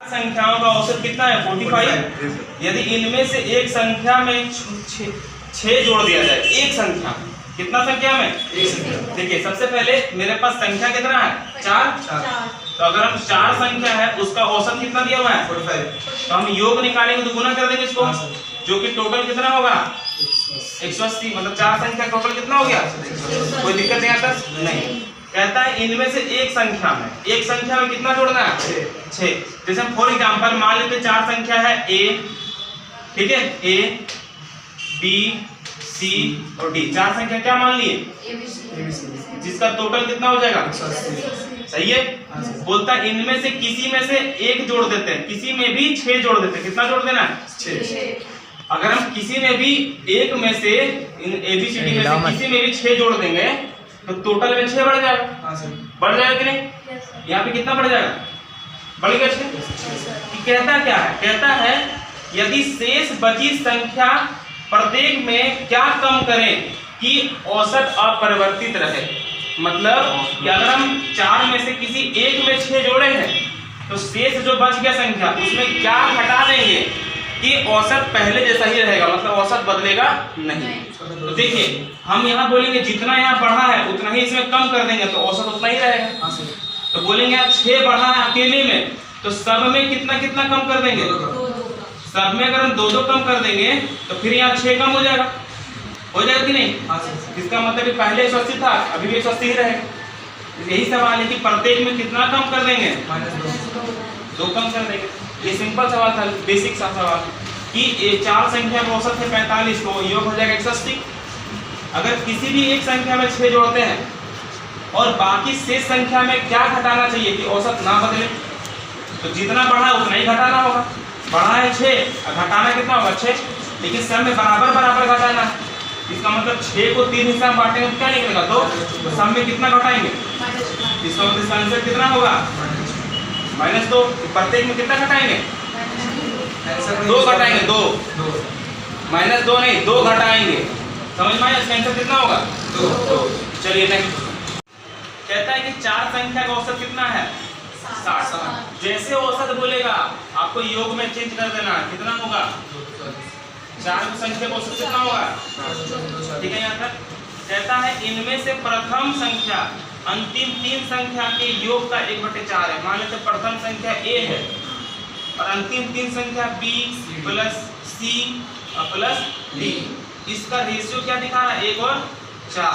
संख्याओं का औसत कितना है 45। यदि इनमें से एक संख्या में 6 जोड़ दिया जाए, एक संख्या में, कितना संख्या में, देखिए सबसे पहले मेरे पास संख्या कितना है 4। तो अगर हम 4 संख्या है उसका औसत कितना दिया हुआ है 45। तो हम योग निकालेंगे तो गुना कर देंगे इसको, जो कि टोटल कितना होगा 180। मतलब 4 संख्या टोटल कितना हो गया, कोई दिक्कत नहीं आता नहीं। कहता है इनमें से एक संख्या में कितना जोड़ना है 6। जैसे हम फॉर एग्जांपल मान लेते 4 संख्या है a, ठीक है, a b c और d, 4 संख्या क्या मान लिए, जिसका टोटल कितना हो जाएगा 180। सही है। बोलता है इनमें से किसी में से एक जोड़ देते हैं, किसी में भी 6 जोड़ देते हैं। कितना जोड़ देना है 6। अगर हम किसी में भी एक में से ABCD में से किसी में भी 6 जोड़ देंगे तो टोटल में 6 बढ़ जाएगा। बढ़ जाएगा कि नहीं, यहाँ पे कितना बढ़ जाएगा, बढ़ गया 6। कहता क्या है, कहता है यदि शेष बची संख्या प्रत्येक में क्या कम करें कि औसत अपरिवर्तित रहे। मतलब कि अगर हम 4 में से किसी एक में 6 जोड़े हैं तो शेष जो बच गया संख्या उसमें क्या घटा देंगे कि औसत पहले जैसा ही रहेगा, मतलब औसत बदलेगा नहीं। तो देखिए हम यहाँ बोलेंगे जितना यहाँ बढ़ा है उतना ही इसमें कम कर देंगे तो औसत उतना ही रहेगा। तो बोलेंगे आप 6 बढ़ा है अकेले में तो सब में कितना कितना कम कर देंगे, सब में अगर हम 2-2 कम कर देंगे तो फिर यहाँ 6 कम हो जाएगा कि नहीं। इसका मतलब पहले 180 था, अभी भी 180 ही रहेगा। यही सवाल है कि प्रत्येक में कितना कम कर देंगे, -2 कम कर देंगे। ये सिंपल सवाल था, बेसिक सा सवाल कि 4 संख्या का औसत है 45 तो योग हो जाएगा 180। अगर किसी भी एक संख्या में 6 जोड़ते हैं और बाकी शेष संख्या में क्या घटाना चाहिए कि औसत ना बदले, तो जितना बढ़ा उतना ही घटाना होगा। बढ़ा है 6, घटाना कितना होगा 6, लेकिन सब में बराबर बराबर घटाना है। इसका मतलब 6 को 3 हिस्सा में बांटेंगे तो क्या निकलेगा 2, तो सब में कितना घटाएंगे, इसका मतलब इसका आंसर कितना होगा -2। प्रत्येक में कितना घटाएंगे, 2 घटाएंगे, 2 -2 नहीं 2 घटाएंगे। समझ में आया, इसका आंसर कितना होगा 2। चलिए नेक्स्ट कहता है कि 4 संख्या का औसत कितना है 60। जैसे औसत बोलेगा आपको योग में चेंज कर देना, कितना होगा 4 संख्या का औसत कितना होगा, ठीक है। यहाँ तक कहता है इनमें से प्रथम संख्या अंतिम 3 संख्या के योग का 1/4 है। मान लेते प्रथम संख्या a है और अंतिम 3 संख्या b plus c plus d, इसका रेशियो क्या दिखा रहा है 1 और 4।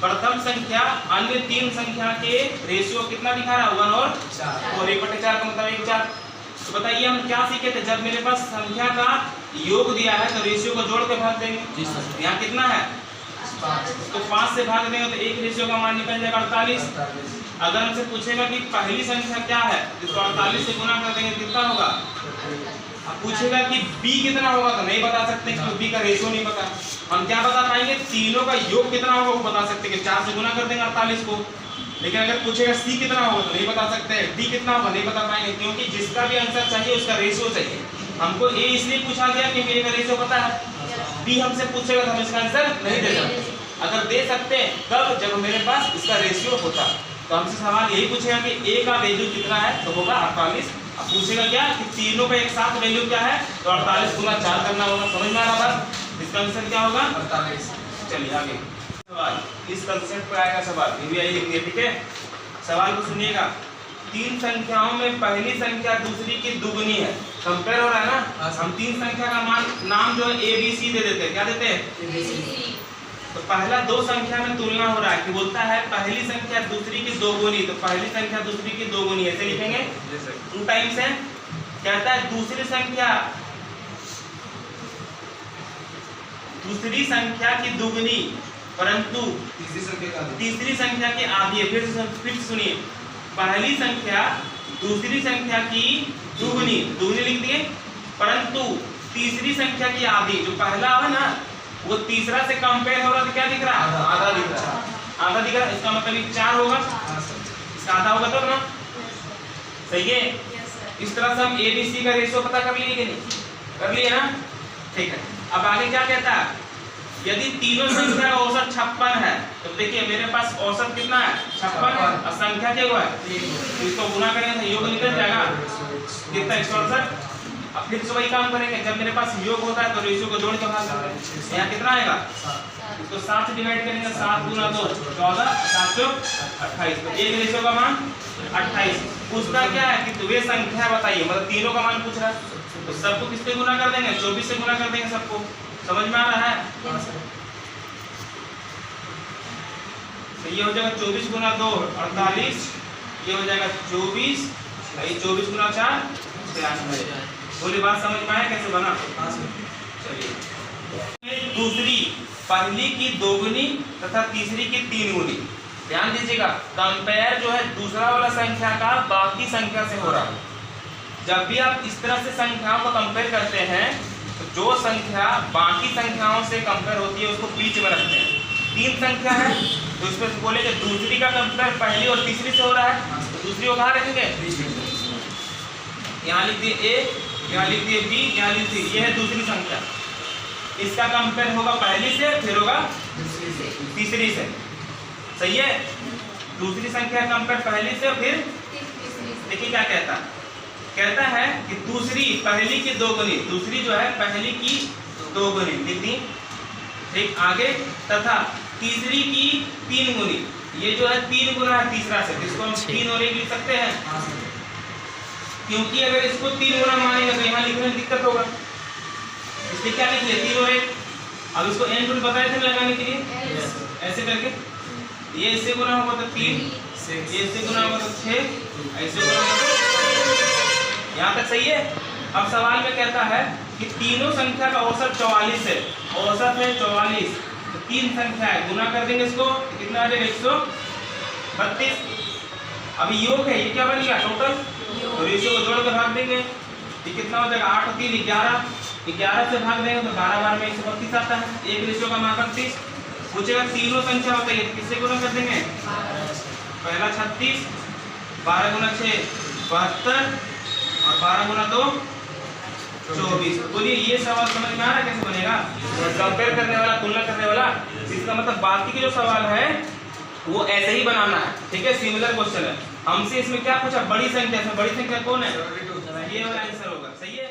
प्रथम संख्या अन्य 3 संख्या के रेशियो कितना दिखा रहा है 1 और 4, और 1/4 का मतलब 1/4। तो बताइए हम क्या सीखे थे, जब मेरे पास संख्या का योग दिया है तो रेशियो को जोड़ के भाग देंगे। यहाँ कितना है 5, तो 5 से भाग देंगे तो एक रेशियो का मान निकल जाएगा 48। अगर हमसे पूछेगा कि पहली संख्या क्या है तो 48 से गुना कर देंगे कितना होगा। अब पूछेगा कि b कितना होगा तो नहीं बता सकते क्योंकि b का रेशियो नहीं पता। हम क्या बता पाएंगे, तीनों का योग कितना होगा वो बता सकते हैं कि 4 से गुना कर देंगे 48 को। लेकिन अगर पूछेगा c कितना होगा तो नहीं बता सकते, d कितना होगा नहीं बता पाएंगे, क्योंकि जिसका भी आंसर चाहिए उसका रेशियो चाहिए। हमको a इसलिए पूछा गया क्योंकि a का रेशियो पता है, b हमसे पूछेगा तो हम इसका आंसर नहीं दे सकते। अगर दे सकते हैं कब, जब मेरे पास इसका रेशियो होता। तो हमसे सवाल यही पूछेगा कि a का वैल्यू कितना है तो होगा 48। अब पूछेगा क्या कि तीनों का एक साथ वैल्यू क्या है तो 48 गुना 4 करना होगा। समझ में आ रहा बात, इसका आंसर क्या होगा 48। चलिए आगे सवाल, इस कंसेप्ट पर आएगा सवाल, ये भी आइए, ठीक है। सवाल को सुनिएगा, 3 संख्याओं में पहली संख्या दूसरी की दुगुनी है। कंपेयर हो रहा है ना, हम 3 संख्या का नाम जो है ABC दे देते हैं, क्या देते हैं, तो पहला 2 संख्या में तुलना हो रहा है कि बोलता है पहली संख्या दूसरी की 2 गुनी, तो पहली संख्या दूसरी की 2 गुनी ऐसे लिखेंगे 2 टाइम्स है। कहता है दूसरी संख्या की दुगुनी परंतु तीसरी संख्या की आधी है। फिर से सुनिए, पहली संख्या दूसरी संख्या की दुगुनी लिख दिए, परंतु तीसरी संख्या की आधी, जो पहला है ना वो तीसरा से कंपेयर हो रहा है तो क्या दिख रहा है आधा दिख रहा है, आधा दिख रहा है। इसका मतलब 4 होगा, इसका आधा होगा तब ना, सही है। इस तरह से हम ABC का रेशियो पता कर लिए कि नहीं, कर लिए ना, ठीक है। अब आगे क्या कहता है, यदि तीनों संख्या का औसत 56 है तो देखिए मेरे पास औसत कितना है 56 और संख्या क्या हुआ है, इसको गुना करेंगे तो योग निकल जाएगा। कितना 168। अब फिर से वही काम करेंगे, जब मेरे पास योग होता है तो रेशियो को जोड़ के भाग करते हैं। यहाँ कितना आएगा, इसको 7 से डिवाइड करेंगे, 7 गुना 2 14, 7 चौक 28, तो एक रेशियो का मान 28। उसका क्या है कि वे संख्या बताइए, मतलब तीनों का मान पूछ रहा है, तो सबको किससे गुना कर देंगे, 24 से गुना कर देंगे सबको। समझ में आ रहा है? तो ये हो जाएगा 24 गुना 2 48, ये हो जाएगा 24, ये 24 गुना 4 93। बोली बात समझ में आया कैसे बना? चलिए दूसरी पहली की 2 गुनी तथा तीसरी की 3 गुनी। ध्यान दीजिएगा, कंपेयर जो है दूसरा वाला संख्या का बाकी संख्या से हो रहा है। जब भी आप इस तरह से संख्याओं को कंपेयर करते हैं तो जो संख्या बाकी संख्याओं से कंपेयर होती है उसको बीच में रखते हैं। 3 संख्या है तो इसमें बोलेंगे दूसरी का कंपेयर पहली और तीसरी से हो रहा है, तो दूसरी को कहाँ रखेंगे, यहाँ लिख दिए A, यहाँ लिख दिए B, यहाँ लिख दिए, ये है दूसरी संख्या। इसका कंपेयर होगा पहली से, फिर होगा तीसरी से। सही है? दूसरी संख्या कंपेयर पहली से, फिर देखिए क्या कहता है कि दूसरी पहली की 2 गुनी, दूसरी जो है पहली की 2 गुनी लिख दी, ठीक। आगे तथा तीसरी की 3 गुनी, ये जो है 3 गुना है तीसरा से, इसको हम 3 और 1 लिख सकते हैं, क्योंकि अगर इसको 3 गुना मानेंगे तो यहाँ लिखने में दिक्कत होगा, इसलिए क्या लिख लिया 3 और 1। अब इसको n रूल बताए थे लगाने के लिए, ऐसे करके ये इससे गुना होगा तो 3, ये इससे गुना होगा तो 6, ऐसे गुना होगा तो, यहाँ तक सही है। अब सवाल में कहता है कि तीनों संख्या का औसत 44 है, औसत है 44, तो 3 संख्या है, गुना कर देंगे इसको, कितना आ जाएगा 132। अभी योग है, ये क्या बन गया टोटल, तो रेशियो को जोड़ कर भाग देंगे, ये कितना हो जाएगा 8 और 3 11, 11 से भाग देंगे तो 12 बार में 132 आता है, एक रेशियो का मान 32। पूछेगा तीनों संख्या बताइए, किससे गुना कर देंगे, पहला 36, 12 गुना 6 72 और 12 गुना 2 24। बोलिए ये सवाल समझ में आ रहा है कैसे बनेगा, कंपेयर करने वाला, तुलना करने वाला। इसका मतलब बाकी के जो सवाल है वो ऐसे ही बनाना है, ठीक है, सिमिलर क्वेश्चन है। हमसे इसमें क्या पूछा, बड़ी संख्या, इसमें बड़ी संख्या कौन है, ये वाला आंसर होगा। सही है।